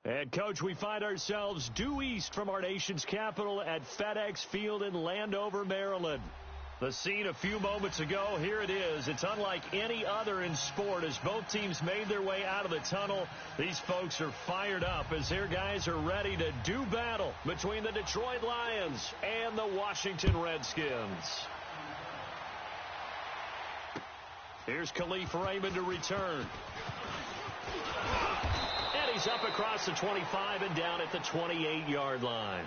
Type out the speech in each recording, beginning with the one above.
And, Coach, we find ourselves due east from our nation's capital at FedEx Field in Landover, Maryland. The scene a few moments ago, here it is. It's unlike any other in sport as both teams made their way out of the tunnel. These folks are fired up as their guys are ready to do battle between the Detroit Lions and the Washington Redskins. Here's Khalif Raymond to return. And he's up across the 25 and down at the 28-yard line.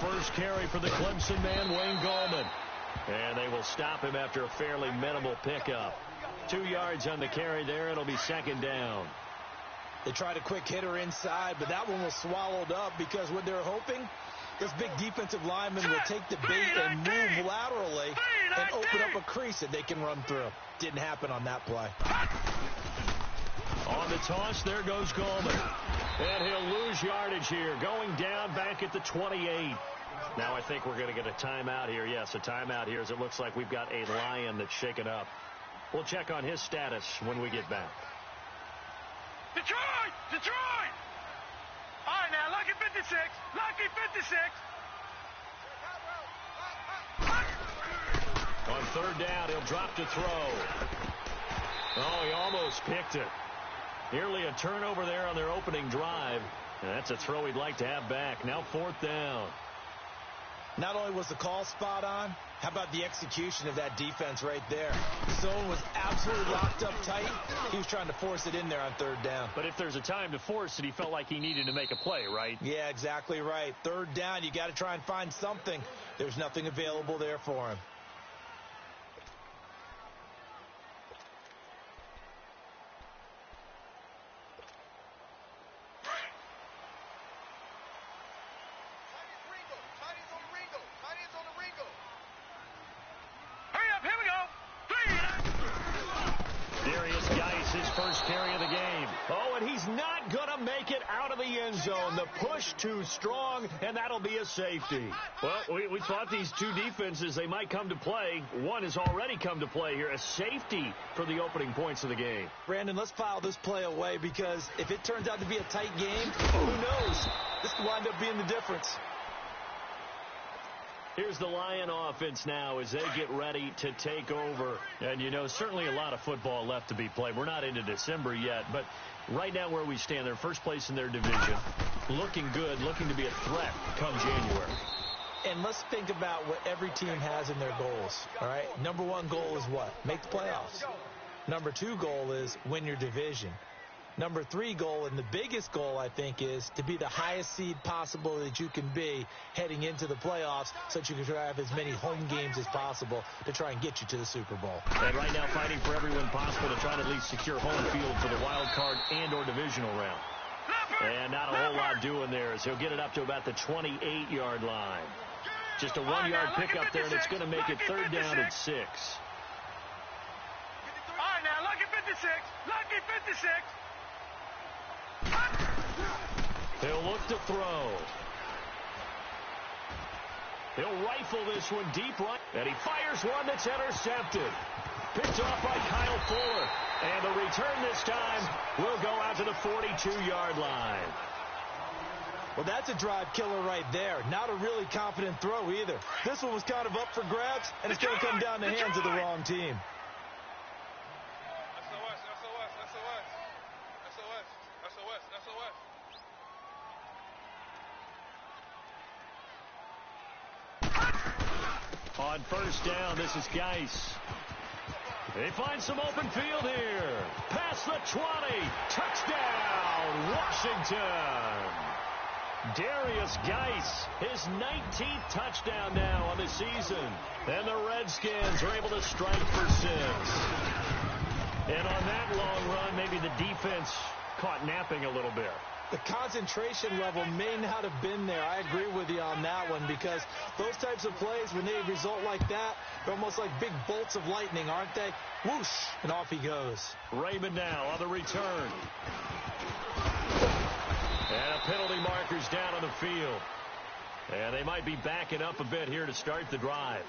First carry for the Clemson man, Wayne Gallman. And they will stop him after a fairly minimal pickup. 2 yards on the carry there. It'll be second down. They tried a quick hitter inside, but that one was swallowed up because what they're hoping, this big defensive lineman will take the bait and move laterally and open up a crease that they can run through. Didn't happen on that play. On the toss, there goes Gallman. And he'll lose yardage here, going down back at the 28. Now I think we're going to get a timeout here. Yes, a timeout here as it looks like we've got a Lion that's shaken up. We'll check on his status when we get back. Detroit! Detroit! All right, now, lucky 56. Lucky 56. On third down, he'll drop to throw. Oh, he almost picked it. Nearly a turnover there on their opening drive. And that's a throw he'd like to have back. Now fourth down. Not only was the call spot on, how about the execution of that defense right there? The zone was absolutely locked up tight. He was trying to force it in there on third down. But if there's a time to force it, he felt like he needed to make a play, right? Yeah, exactly right. Third down, you got to try and find something. There's nothing available there for him. First carry of the game. Oh, and he's not going to make it out of the end zone. The push too strong, and that'll be a safety. Well, we thought these two defenses, they might come to play. One has already come to play here. A safety for the opening points of the game. Brandon, let's file this play away because if it turns out to be a tight game, who knows? This could wind up being the difference. Here's the Lion offense now as they get ready to take over. And, you know, certainly a lot of football left to be played. We're not into December yet, but right now where we stand, they're first place in their division. Looking good, looking to be a threat come January. And let's think about what every team has in their goals, all right? Number one goal is what? Make the playoffs. Number two goal is win your division. Number three goal, and the biggest goal, I think, is to be the highest seed possible that you can be heading into the playoffs so that you can have as many home games as possible to try and get you to the Super Bowl. And right now fighting for every win possible to try to at least secure home field for the wild card and or divisional round. And not a whole lot doing there as he'll get it up to about the 28-yard line. Just a 1-yard pickup there, and it's going to make it third down and 6. All right, now, lucky 56. Lucky 56. He'll look to throw. He'll rifle this one deep right. And he fires one that's intercepted. Picked off by Kyle Fuller. And the return this time will go out to the 42-yard line. Well, that's a drive killer right there. Not a really confident throw either. This one was kind of up for grabs, and it's going to come down the hands of the wrong team. On first down, this is Geis. They find some open field here. Past the 20. Touchdown, Washington. Darius Geis, his 19th touchdown now on the season. And the Redskins are able to strike for 6. And on that long run, maybe the defense caught napping a little bit. The concentration level may not have been there. I agree with you on that one because those types of plays, when they result like that, they're almost like big bolts of lightning, aren't they? Whoosh, and off he goes. Raymond now on the return. And a penalty marker's down on the field. And they might be backing up a bit here to start the drive.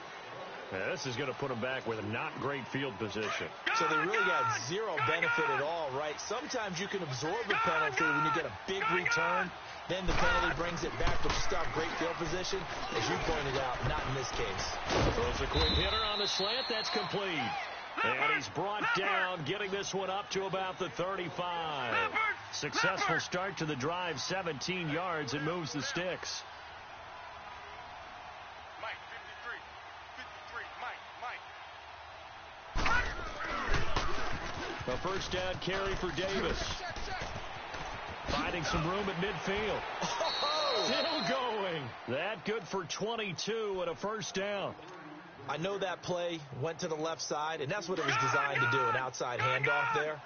This is going to put them back with a not great field position. So they really got zero benefit at all, right? Sometimes you can absorb a penalty when you get a big return. Then the penalty brings it back, but you still have great field position. As you pointed out, not in this case. Throws a quick hitter on the slant. That's complete. And he's brought down, getting this one up to about the 35. Successful start to the drive, 17 yards, and moves the sticks. A first down carry for Davis. Finding some room at midfield. Still going. That good for 22 and a first down. I know that play went to the left side, and that's what it was designed to do, an outside handoff there.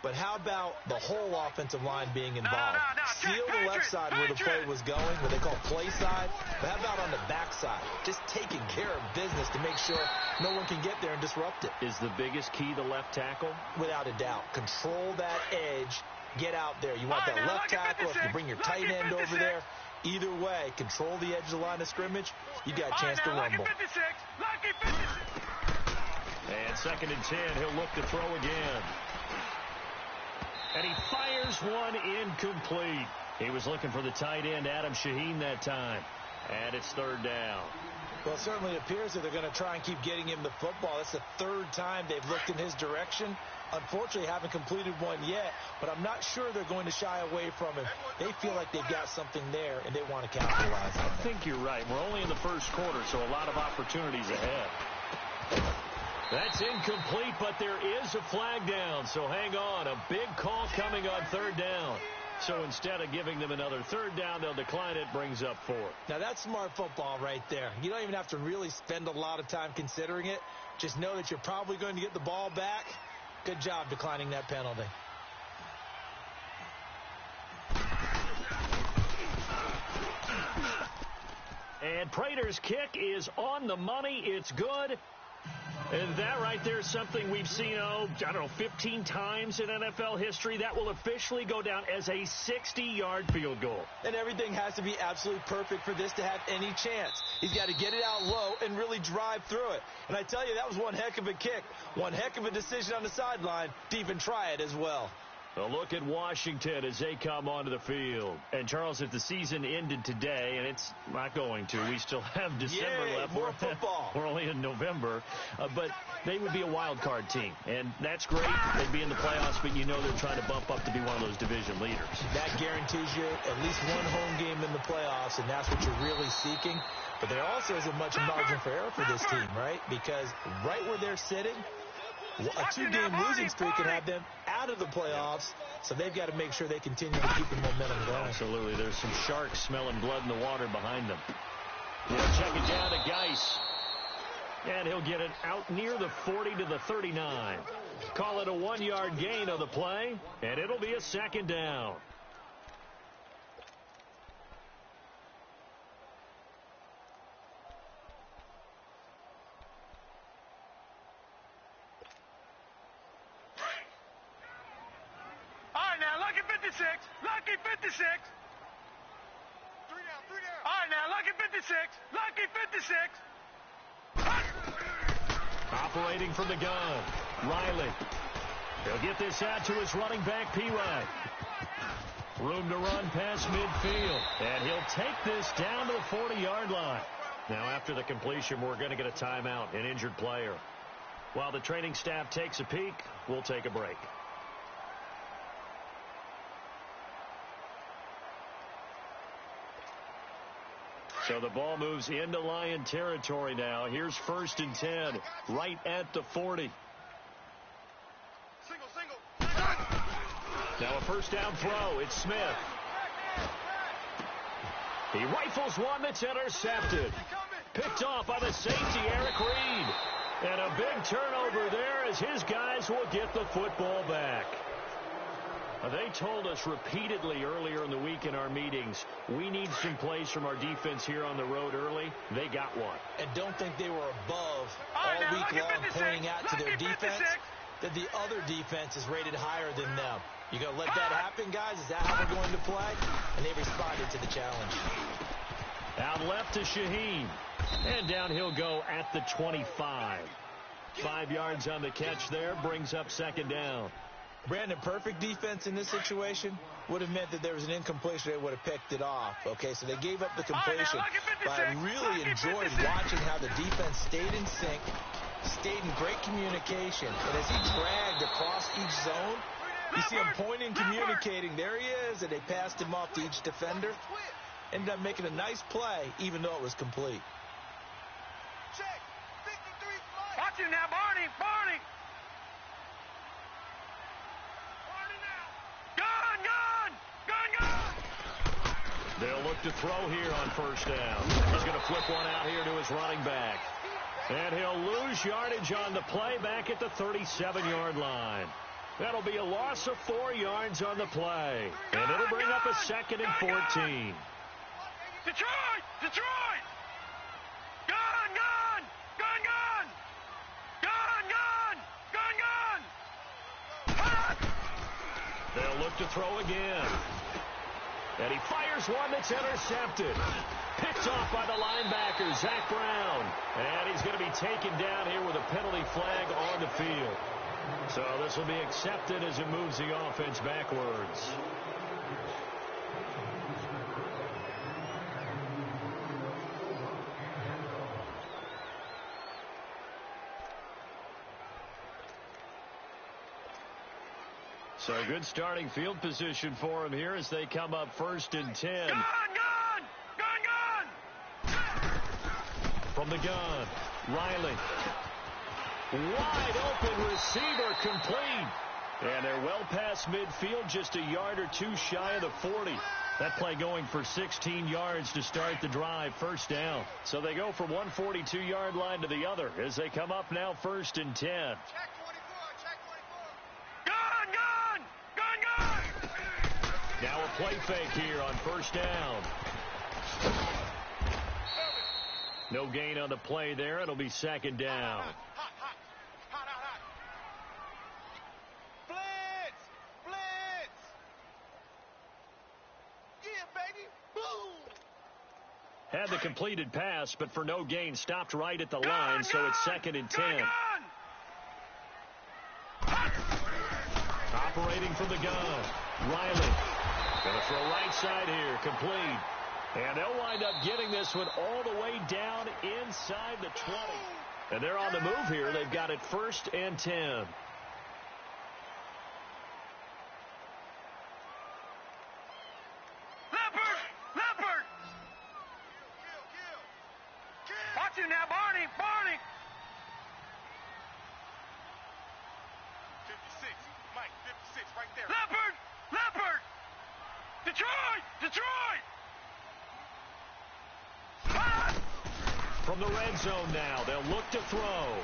But how about the whole offensive line being involved? Seal the left side where the play was going, what they call play side. But how about on the back side? Just taking care of business to make sure no one can get there and disrupt it. Is the biggest key the left tackle? Without a doubt. Control that edge. Get out there. You want that left tackle. If you bring your tight end over there, either way, control the edge of the line of scrimmage. You got a chance to rumble. And 2nd and 10. He'll look to throw again. And he fires one incomplete. He was looking for the tight end, Adam Shaheen, that time. And it's 3rd down. Well, it certainly appears that they're going to try and keep getting him the football. That's the 3rd time they've looked in his direction. Unfortunately, haven't completed one yet, but I'm not sure they're going to shy away from him. They feel like they've got something there, and they want to capitalize on it. I think you're right. We're only in the first quarter, so a lot of opportunities ahead. That's incomplete, but there is a flag down, so hang on. A big call coming on 3rd down. So instead of giving them another 3rd down, they'll decline it, brings up 4. Now, that's smart football right there. You don't even have to really spend a lot of time considering it. Just know that you're probably going to get the ball back. Good job declining that penalty. And Prater's kick is on the money. It's good. And that right there is something we've seen, 15 times in NFL history. That will officially go down as a 60-yard field goal. And everything has to be absolutely perfect for this to have any chance. He's got to get it out low and really drive through it. And I tell you, that was one heck of a kick. One heck of a decision on the sideline to even try it as well. A look at Washington as they come onto the field. And, Charles, if the season ended today, and it's not going to, we still have December left. More football. We're only in November. But they would be a wild card team. And that's great. They'd be in the playoffs, but you know they're trying to bump up to be one of those division leaders. That guarantees you at least one home game in the playoffs, and that's what you're really seeking. But there also isn't much margin for error for this team, right? Because right where they're sitting, a 2-game losing streak can have them out of the playoffs, so they've got to make sure they continue to keep the momentum going. Absolutely. There's some sharks smelling blood in the water behind them. We'll check it down to Geis. And he'll get it out near the 40 to the 39. Call it a 1-yard gain on the play, and it'll be a 2nd down. Lucky 56. All right, now, lucky 56. Lucky 56. Operating from the gun, Riley. He'll get this out to his running back, P-Rod. Room to run past midfield. And he'll take this down to the 40-yard line. Now, after the completion, we're going to get a timeout, an injured player. While the training staff takes a peek, we'll take a break. So the ball moves into Lion territory now. Here's 1st and 10, right at the 40. Now a first down throw. It's Smith. He rifles one that's intercepted. Picked off by the safety, Eric Reed. And a big turnover there as his guys will get the football back. They told us repeatedly earlier in the week in our meetings, we need some plays from our defense here on the road early. They got one. And don't think they were above all week long pointing out to their defense that the other defense is rated higher than them. You going to let that happen, guys? Is that how we're going to play? And they responded to the challenge. Out left to Shaheen. And down he'll go at the 25. 5 yards on the catch there, brings up second down. Brandon, perfect defense in this situation would have meant that there was an incompletion. They would have picked it off. Okay, so they gave up the completion. But I really enjoyed watching how the defense stayed in sync, stayed in great communication. And as he dragged across each zone, you see him pointing, communicating. There he is, and they passed him off to each defender. Ended up making a nice play, even though it was complete. Watch him now, Barney. Barney. They'll look to throw here on first down. He's going to flip one out here to his running back. And he'll lose yardage on the play back at the 37-yard line. That'll be a loss of 4 yards on the play. And it'll bring up a 2nd and 14. Detroit! Detroit! Gun! Gun! Gun! Gun! Gun! Gun! Gun! Gun! They'll look to throw again. And he fires one that's intercepted. Picked off by the linebacker, Zach Brown. And he's going to be taken down here with a penalty flag on the field. So this will be accepted as it moves the offense backwards. So good starting field position for him here as they come up 1st and 10. Gun! Gun! Gun! Gun! From the gun, Riley. Wide open receiver complete. And they're well past midfield, just a yard or two shy of the 40. That play going for 16 yards to start the drive, first down. So they go from one 42-yard line to the other as they come up now 1st and 10. Check 24, check 24. Gun! Gun! Gun! Gun! Now a play fake here on first down. No gain on the play there. It'll be 2nd down. Had the completed pass, but for no gain, stopped right at the line, so it's 2nd and 10. Operating from the gun, Riley. Going to throw right side here, complete. And they'll wind up getting this one all the way down inside the 20. And they're on the move here. They've got it 1st and 10. Leopard! Watch him now, Barney! Barney! 56, Mike, 56, right there. Leopard! Leopard! Detroit! Detroit! From the red zone now, they'll look to throw.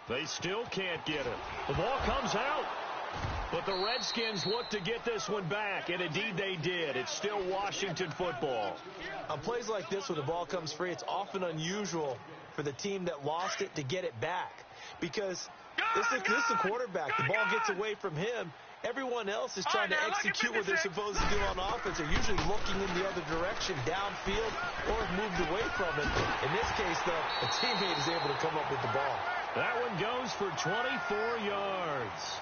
They still can't get it. The ball comes out. But the Redskins look to get this one back, and indeed they did. It's still Washington football. On plays like this, when the ball comes free, it's often unusual for the team that lost it to get it back. Because this is the quarterback. The ball gets away from him. Everyone else is trying to execute what they're supposed to do on offense. They're usually looking in the other direction, downfield, or have moved away from it. In this case, though, a teammate is able to come up with the ball. That one goes for 24 yards.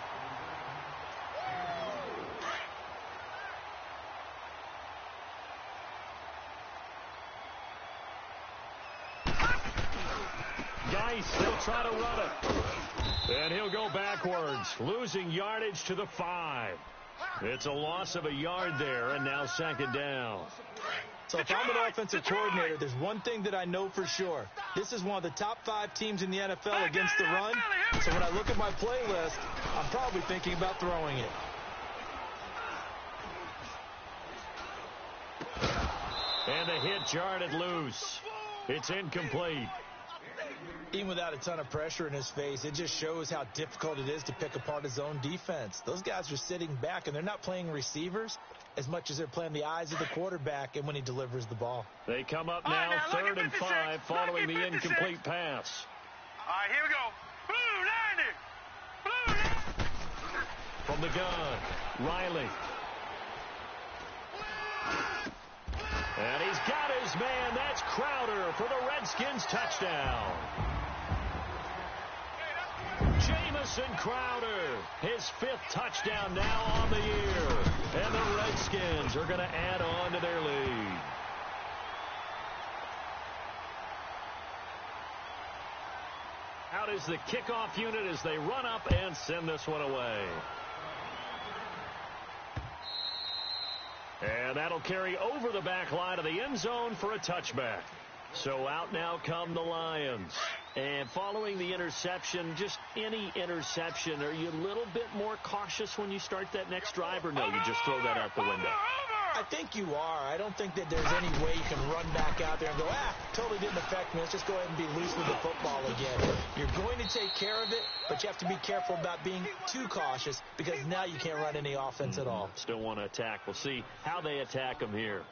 Geis, they'll try to run it. And he'll go backwards, losing yardage to the 5. It's a loss of a yard there, and now 2nd down. So if I'm an offensive coordinator, there's one thing that I know for sure. This is one of the top 5 teams in the NFL against the run. So when I look at my playlist, I'm probably thinking about throwing it. And the hit jarred it loose. It's incomplete. Even without a ton of pressure in his face, it just shows how difficult it is to pick apart his own defense. Those guys are sitting back, and they're not playing receivers as much as they're playing the eyes of the quarterback and when he delivers the ball. They come up now, 3rd and 5, following the incomplete pass. All right, here we go. Blue 90. From the gun, Riley. And he's got his man. That's Crowder for the Redskins touchdown. Jamison Crowder, his 5th touchdown now on the year. And the Redskins are going to add on to their lead. Out is the kickoff unit as they run up and send this one away. And that'll carry over the back line of the end zone for a touchback. So out now come the Lions. And following the interception, just any interception, are you a little bit more cautious when you start that next drive, or no, you just throw that out the window? I think you are. I don't think that there's any way you can run back out there and go, totally didn't affect me. Let's just go ahead and be loose with the football again. You're going to take care of it, but you have to be careful about being too cautious because now you can't run any offense at all. Still want to attack. We'll see how they attack them here.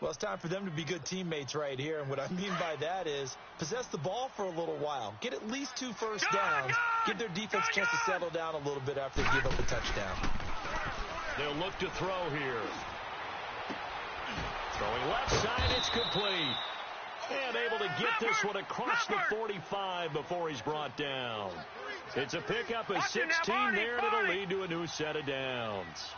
Well, it's time for them to be good teammates right here, and what I mean by that is possess the ball for a little while. Get at least 2 first downs. Give their defense a chance to settle down a little bit after they give up a touchdown. They'll look to throw here. Throwing left side, it's complete. And able to get this one across the 45 before he's brought down. It's a pickup of 16 there, and it'll lead to a new set of downs.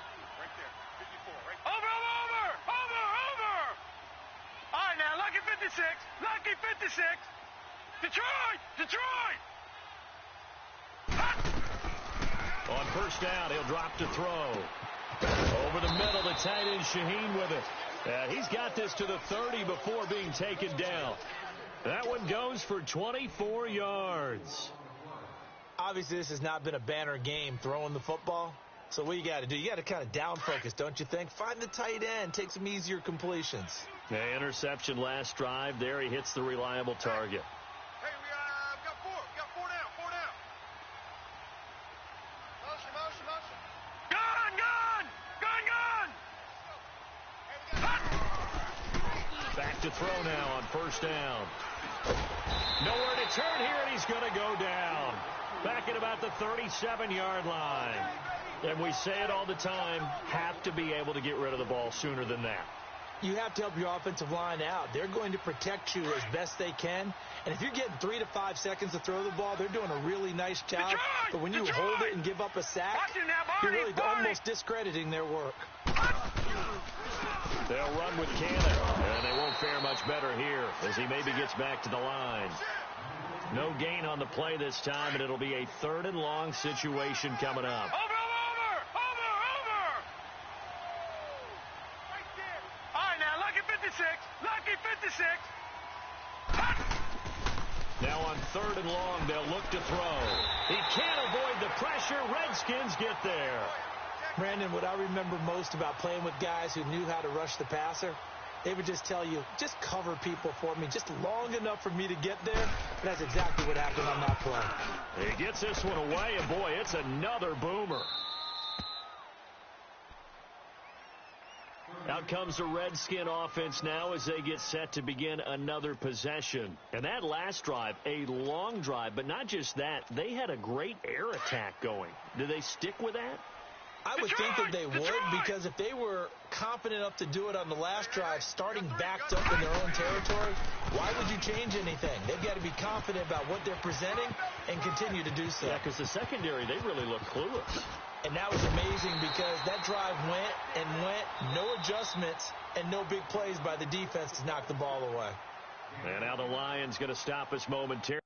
All right, now, lucky 56. Lucky 56. Detroit! On first down, he'll drop to throw. Over the middle, the tight end Shaheen with it. He's got this to the 30 before being taken down. That one goes for 24 yards. Obviously, this has not been a banner game throwing the football. So what you got to do, you got to kind of down focus, don't you think? Find the tight end, take some easier completions. The interception last drive there. He hits the reliable target. Hey, we got 4. We got 4 down. 4 down. Motion. Gun! Back to throw now on first down. Nowhere to turn here, and he's going to go down. Back at about the 37-yard line. And we say it all the time, have to be able to get rid of the ball sooner than that. You have to help your offensive line out. They're going to protect you as best they can. And if you're getting 3 to 5 seconds to throw the ball, they're doing a really nice job. But when you hold it and give up a sack, you're really almost discrediting their work. They'll run with Cannon, and they won't fare much better here as he maybe gets back to the line. No gain on the play this time, and it'll be a 3rd and long situation coming up. Over! All right, now, lucky 56. Now on 3rd and long, they'll look to throw. He can't avoid the pressure. Redskins get there. Brandon, what I remember most about playing with guys who knew how to rush the passer, they would just tell you, just cover people for me, just long enough for me to get there. And that's exactly what happened on that play. He gets this one away, and boy, it's another boomer. Out comes the Redskin offense now as they get set to begin another possession. And that last drive, a long drive, but not just that. They had a great air attack going. Do they stick with that? I would think that they would, because if they were confident enough to do it on the last drive, starting backed up in their own territory, why would you change anything? They've got to be confident about what they're presenting and continue to do so. Yeah, because the secondary, they really look clueless. And that was amazing because that drive went, no adjustments, and no big plays by the defense to knock the ball away. And now the Lions going to stop us momentarily.